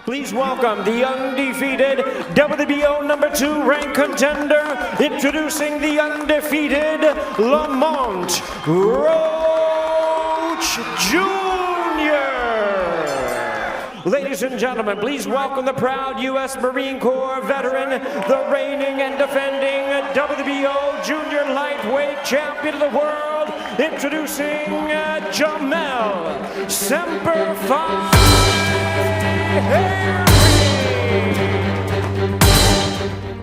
Please welcome the undefeated WBO #2 ranked contender, introducing the undefeated Lamont Roach Jr. Ladies and gentlemen, please welcome the proud U.S. Marine Corps veteran, the reigning and defending WBO Junior Lightweight Champion of the World, introducing Jamel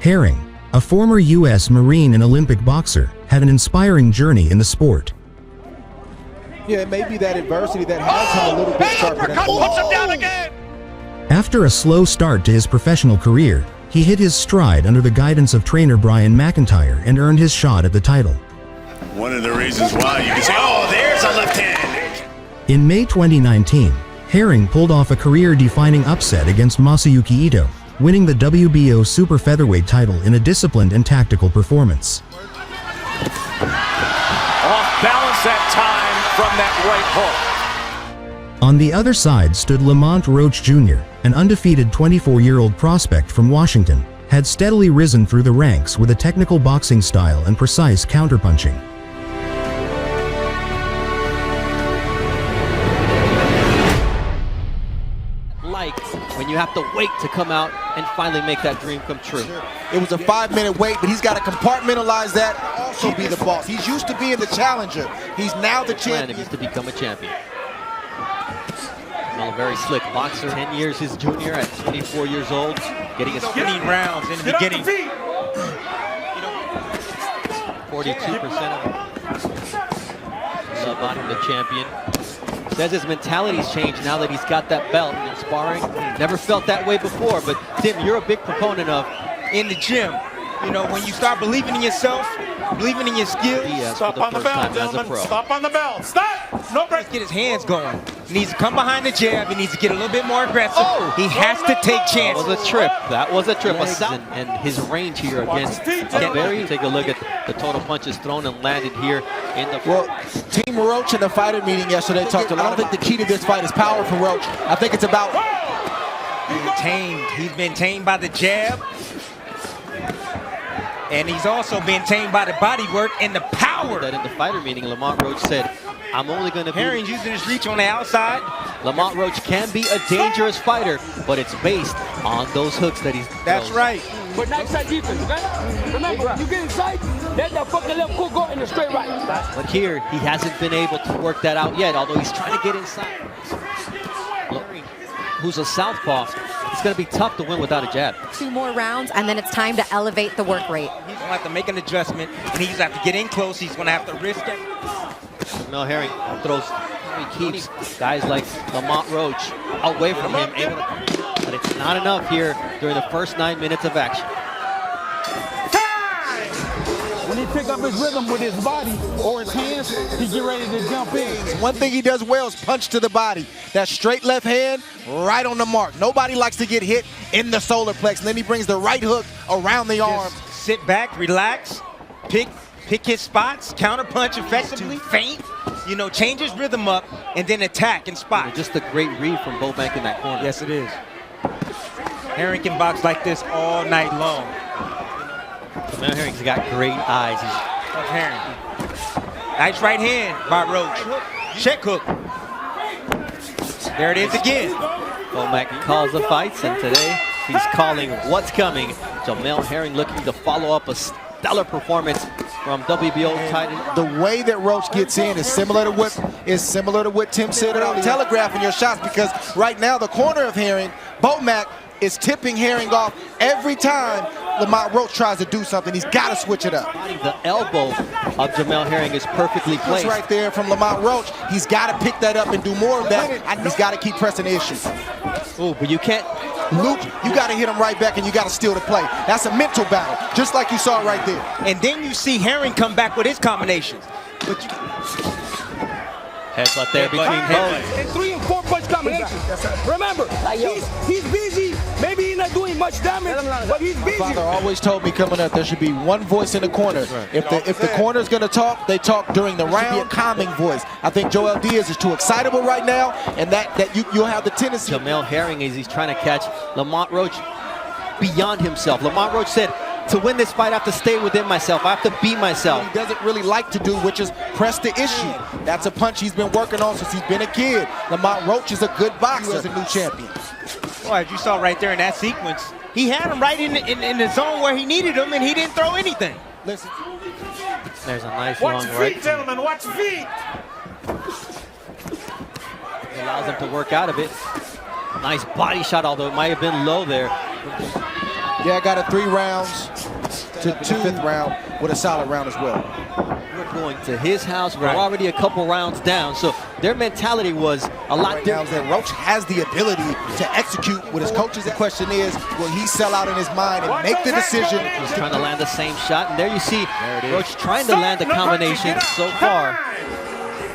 Herring, a former U.S. Marine and Olympic boxer, had an inspiring journey in the sport. Yeah, it may be that adversity that has him a little bit sharper than puts him down again. After a slow start to his professional career, he hit his stride under the guidance of trainer Brian McIntyre and earned his shot at the title. One of the reasons why you can say, oh, there's a left hand. In May 2019, Herring pulled off a career-defining upset against Masayuki Ito, winning the WBO Super Featherweight title in a disciplined and tactical performance. Off balance that time from that right hook. On the other side stood Lamont Roach Jr., an undefeated 24-year-old prospect from Washington, had steadily risen through the ranks with a technical boxing style and precise counterpunching. Like when you have to wait to come out and finally make that dream come true. It was a 5-minute wait, but he's got to compartmentalize that, also be the boss. He's used to being the challenger. He's now the champion. He's to become a champion. Well, a very slick boxer. 10 years his junior at 24 years old, getting his 15 rounds in the beginning. 42% of Lamont, the champion. Says his mentality's changed now that he's got that belt and sparring. Never felt that way before, but Tim, you're a big proponent of in the gym. You know, when you start believing in yourself, believing in your skills. Stop on the belt, gentlemen. Stop on the belt. Stop! No break. Get his hands going. He needs to come behind the jab. He needs to get a little bit more aggressive. He has to take chances. That was a trip. That was a trip. And his range here against very. Take a look at the total punches thrown and landed here in the. Well, Team Roach in the fighter meeting yesterday talked a lot. I don't think the key to this fight is power for Roach. I think it's about being tamed. He's been tamed by the jab. And he's also been tamed by the body work and the power. That in the fighter meeting, Lamont Roach said, I'm only going to be... Herring's using his reach on the outside. Lamont Roach can be a dangerous fighter, but it's based on those hooks that he's... That's right. But not side defense, okay? Remember, you get inside, let that fucking left hook go in the straight right. But here, he hasn't been able to work that out yet, although he's trying to get inside. Who's a southpaw, it's going to be tough to win without a jab. 2 more rounds, and then it's time to elevate the work rate. He's going to have to make an adjustment, and he's going to have to get in close. He's going to have to risk it. Jamel Herring throws, he keeps guys like Lamont Roach away from him, but it's not enough here during the first 9 minutes of action. When he pick up his rhythm with his body or his hands, he get ready to jump in. One thing he does well is punch to the body. That straight left hand, right on the mark. Nobody likes to get hit in the solar plex. And then he brings the right hook around the arm. Sit back, relax, pick his spots, counter punch effectively, feint, you know, change his rhythm up, and then attack and spot. Just a great read from Bobank in that corner. Yes, it is. Herring can box like this all night long. Jamel Herring's got great eyes. Herring. Nice right hand by Roach. Check hook. There it is again. Bobank calls the fights, and today he's calling what's coming. Jamel Herring looking to follow up a stellar performance from WBO title. The way that Roach gets in is similar to what Tim said about telegraphing your shots, because right now the corner of Herring, Bobank, is tipping Herring off every time Lamont Roach tries to do something. He's got to switch it up. The elbow of Jamel Herring is perfectly placed. Right there from Lamont Roach. He's got to pick that up and do more of that. He's got to keep pressing the issue. Oh, but you can't. Luke, you got to hit him right back and you got to steal the play. That's a mental battle, just like you saw right there. And then you see Herring come back with his combinations. But you... Headbutt there between both. And 3 and 4 punch combinations. Remember, he's busy. Maybe he's not doing much damage, but he's busy. My father always told me coming up there should be one voice in the corner. If the corner's going to talk, they talk during the round. Be a calming voice. I think Joel Diaz is too excitable right now, and that you'll have the tendency. Jamel Herring, as he's trying to catch Lamont Roach beyond himself. Lamont Roach said, to win this fight, I have to stay within myself. I have to be myself. He doesn't really like to do, which is press the issue. That's a punch he's been working on since he's been a kid. Lamont Roach is a good boxer as a new champion. Well, as you saw right there in that sequence, he had him right in the zone where he needed him, and he didn't throw anything. Listen. There's a nice Watch long right. feet, gentlemen, watch feet. Allows him to work out of it. Nice body shot, although it might have been low there. Yeah, I got it 3 rounds to 2. 5th round with a solid round as well. We're going to his house. We're already a couple rounds down, so their mentality was a lot different. That Roach has the ability to execute with his coaches. The question is, will he sell out in his mind and make the decision? He's trying to land the same shot, and there you see Roach trying to land the combination so far.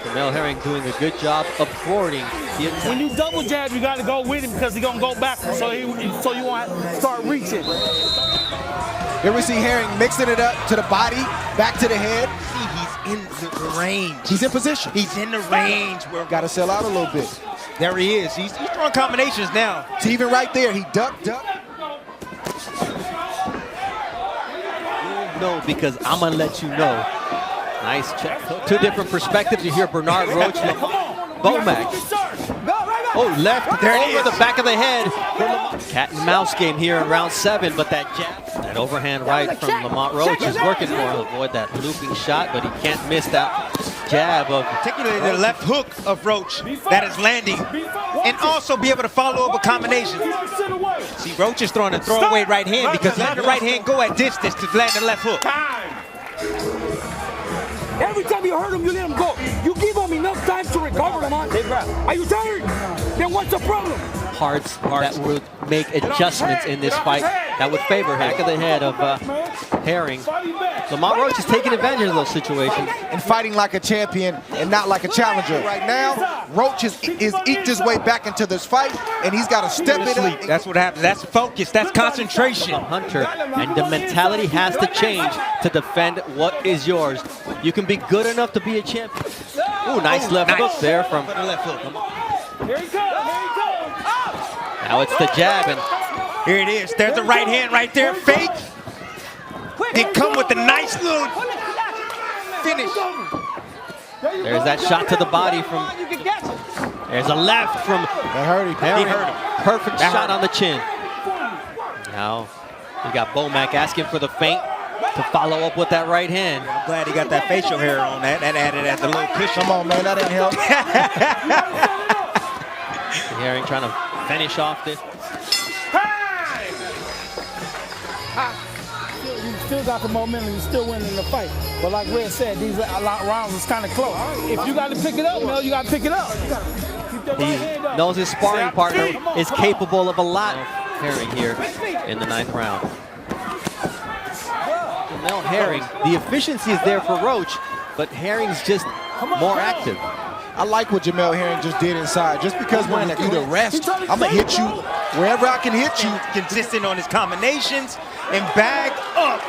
Jamel Herring doing a good job of thwarting the attack. When you double jab, you got to go with him because he's going to go backwards, so you want to start reaching. Here we see Herring mixing it up to the body, back to the head. He's in the range. He's in position. He's in the range. Got to sell out a little bit. There he is. He's throwing combinations now. It's even right there. He ducked. No, because I'm going to let you know. Nice check. 2 different perspectives. You hear Bernard Roach, Bomac. Oh, left there over the back of the head. Cat and mouse game here in round 7, but that jab, that overhand right from Lamont Roach is working for him. Avoid that looping shot, but he can't miss that jab of particularly the left hook of Roach that is landing, and also be able to follow up with combinations. See, Roach is throwing a throwaway right hand because he let the right hand go at distance to land the left hook. Every time you hurt him, you let him go. You give him enough time to recover, Lamont. Are you tired? Then what's the problem? parts that would make adjustments in this fight that would favor back of the head of Herring. Lamont Roach is taking advantage of those situations. And fighting like a champion and not like a challenger. Right now, Roach is eked his way back into this fight, and he's got to step it up. That's what happens. That's focus. That's concentration. Hunter, and the mentality has to change to defend what is yours. You can be good enough to be a champion. Ooh, nice left hook there from. Here he comes. Now it's the jab, and here it is. There's the right hand right there. Fake. They come with a nice little finish. There's that shot to the body from. There's a left from. That hurt him. Herring. Perfect shot on the chin. Now we got Bomac asking for the feint to follow up with that right hand. I'm glad he got that facial hair on that. That added as a little cushion. Come on, man. That didn't help. Herring trying to finish off this. You still got the momentum, you still winning the fight. But like Red said, these rounds is kind of close. If you got to pick it up, Mel, you got to pick it up. He knows his sparring partner is capable of a lot. Herring here in the 9th round. Jamel Herring, the efficiency is there for Roach, but Herring's just more active. I like what Jamel Herring just did inside. Just because when you do the rest, I'm going to hit you wherever I can hit you. Consistent on his combinations and bag up.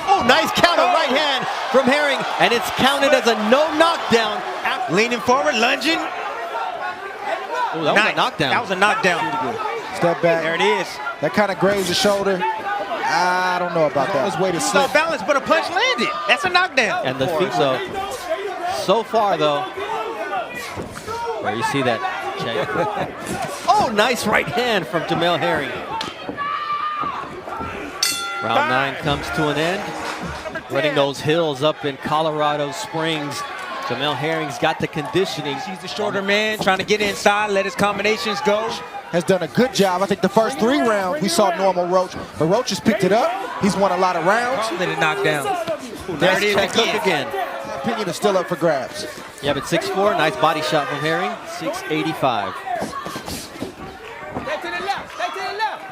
Oh, nice counter right hand from Herring, and it's counted as a no knockdown. Leaning forward, lunging. Oh, that was a knockdown. That was a knockdown. Step back. There it is. That kind of grazed the shoulder. I don't know about that. His way to slip. No balance, but a punch landed. That's a knockdown. And the feet, so far though, where you see that check. Oh, nice right hand from Jamel Herring. Round 9 comes to an end. Running those hills up in Colorado Springs. Jamel Herring's got the conditioning. He's the shorter man, trying to get inside, let his combinations go. Has done a good job. I think the first 3 rounds we saw normal Roach, but Roach has picked it up. He's won a lot of rounds. Let it knock down. There it is again. My opinion is still up for grabs. Yeah, but 6'4", nice body shot from Herring. 685. Back to the left. Back to the left.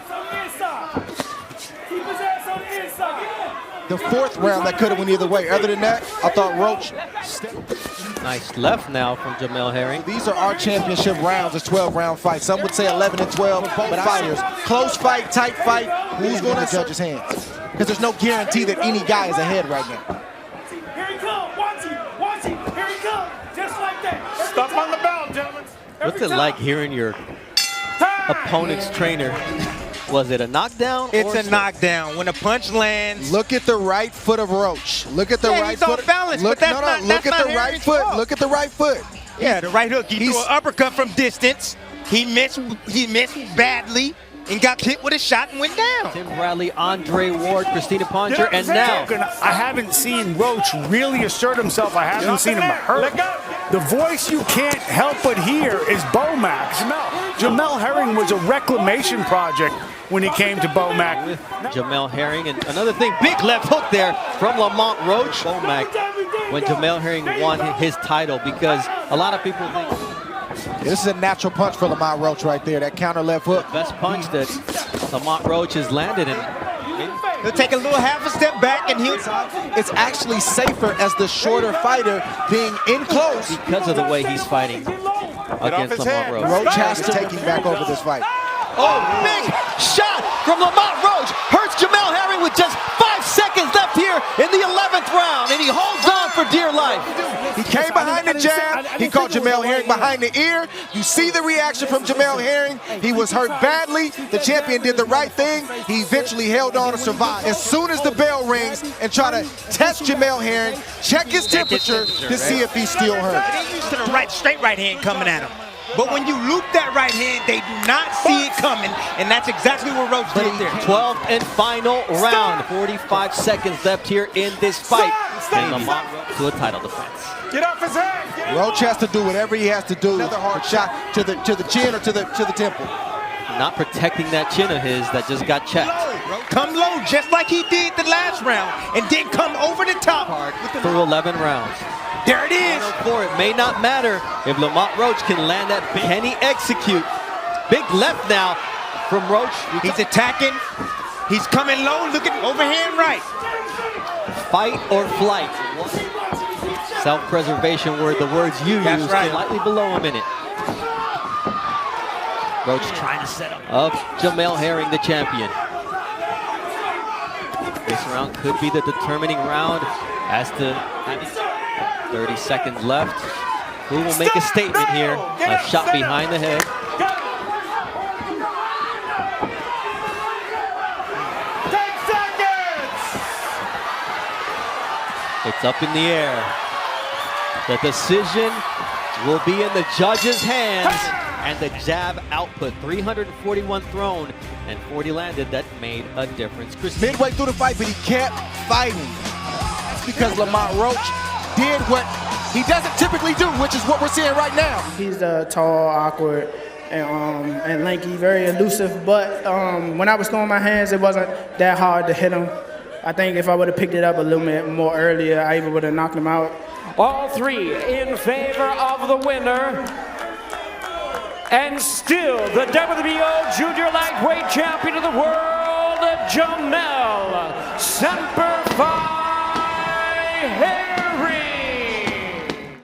Keep his ass on the inside. The 4th round that could have went either way. Other than that, I thought Roach stepped. Nice left now from Jamel Herring. These are our championship rounds. It's 12-round fights. Some would say 11 and 12 for both fighters. Close fight, tight fight. Who's going to the judge's hands? Because there's no guarantee that any guy is ahead right now. Here he comes. Watch him. Here he comes. Just like that. Stop on the bell, gentlemen. What's it like hearing your opponent's trainer? Was it a knockdown? It's a knockdown. When a punch lands. Look at the right foot of Roach. Look at the right he's foot. off balance, Look, but that's look at the right Herring's foot. fault. Look at the right foot. Yeah, the right hook. He threw an uppercut from distance. He missed badly and got hit with a shot and went down. Tim Bradley, Andre Ward, Christina Poncher, and now. I haven't seen Roach really assert himself. I haven't seen him hurt. The voice you can't help but hear is Bomac. Jamel Herring was a reclamation project when he came to Bomac. With Jamel Herring, and another thing, big left hook there from Lamont Roach. Bomac, when Jamel Herring won his title, because a lot of people think this is a natural punch for Lamont Roach right there. That counter left hook. best punch that Lamont Roach has landed, and He'll take a little half a step back and he'll. It's actually safer as the shorter fighter being in close. because of the way he's fighting against Lamont Roach. Roach has to take him back over this fight. Oh, big shot from Lamont Roach. Hurts Jamel Herring with just 5 seconds left here in the 11th round, and he holds on for dear life. He came behind the jab. He caught Jamel Herring behind the ear. You see the reaction from Jamel Herring. He was hurt badly. The champion did the right thing. He eventually held on to survive. As soon as the bell rings and try to test Jamel Herring, check his temperature to see if he's still hurt. They're used to the straight right hand coming at him. But when you loop that right hand, they do not see it coming, and that's exactly what Roach did there. 12th and final round. 45 seconds left here in this fight. And Lamont Roach to a title defense. Get off his head. Roach has to do whatever he has to do. Another hard shot to the chin or to the temple. Not protecting that chin of his that just got checked. Come low, just like he did the last round, and then come over the top. Through 11 rounds. There it is. For it may not matter if Lamont Roach can land that. Can he execute? Big left now from Roach. He's attacking. He's coming low, looking overhand right. Fight or flight. Self-preservation were the words you used. Right. Slightly below a minute. Roach trying to set up Jamel Herring, the champion. This round could be the determining round as to 30 seconds left. Who will make a statement here? A shot behind the head. It's up in the air. The decision will be in the judge's hands. And the jab output, 341 thrown and 40 landed. That made a difference. Midway through the fight, but he kept fighting. That's because Lamont Roach did what he doesn't typically do, which is what we're seeing right now. He's tall, awkward, and lanky, very elusive. But when I was throwing my hands, it wasn't that hard to hit him. I think if I would have picked it up a little bit more earlier, I even would have knocked him out. All three in favor of the winner. And still the WBO Junior Lightweight Champion of the World, Jamel Semper Fi.